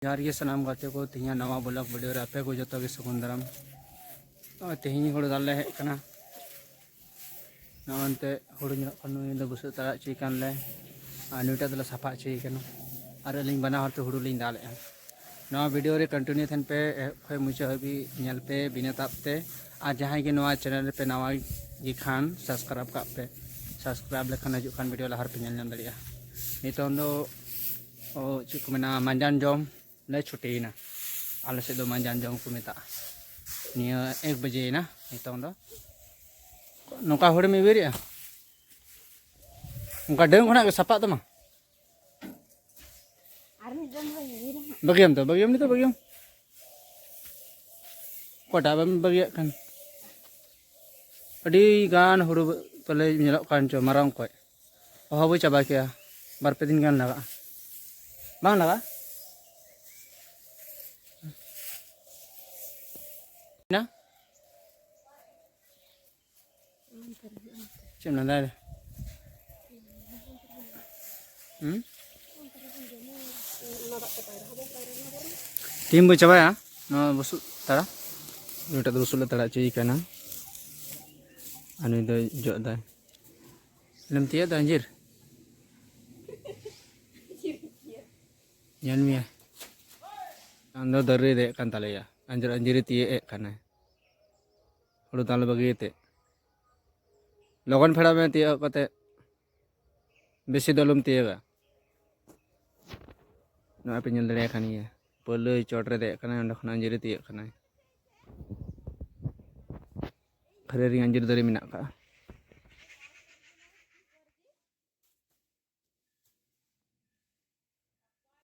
यार ये सनाम गाते को तेहिया नवा ब्लॉग वीडियो रे आपे को जतो के सगुन दाराम तेहिनी होड़ दाले हेज कना नवनते होड़ ñरok kan नुई द बुसु तड़ा ची कान ले नुईटा दला साफा ची कनो और अलिंग बना हरते हुड़ू लिंग दाले नवा वीडियो रे कंटिन्यू थन पे खय मुचा हबी ñल पे बिना तापते आ जहां के नवा चैनल पे नवा ये खान सब्सक्राइब का पे सब्सक्राइब लेखन हजू खान वीडियो लहर पे ñल ñam दड़िया नितों दो चुक मना मांजान जम ले छुट्टीना आले से दो मांजान जम को मेता निया 1 बजे ना नितों दो नौका होड़ में बेरिया उनका डेंग खना के सपा तमा बगियम तो बगियम नहीं तो बगियम कोटा बम बगिया kan अडी गान हुड़ु पले ñelok kan cho marang koy oh bu coba kia bar pe din gan laga bang laga na cem nanda deh tim bu coba ya no busuk tara udah busuk tara cuy kana anu itu jok dah lem tia dah anjir jangan mia anda dari dek kan tali ya anjir anjir tia kana udah tali bagi te logon pheda में tia kate besi dolum tia ga no apa nyel dere kan ya pelui cotre dek kana udah kana anjir tia kana खरे ring Anjar दरी मिना का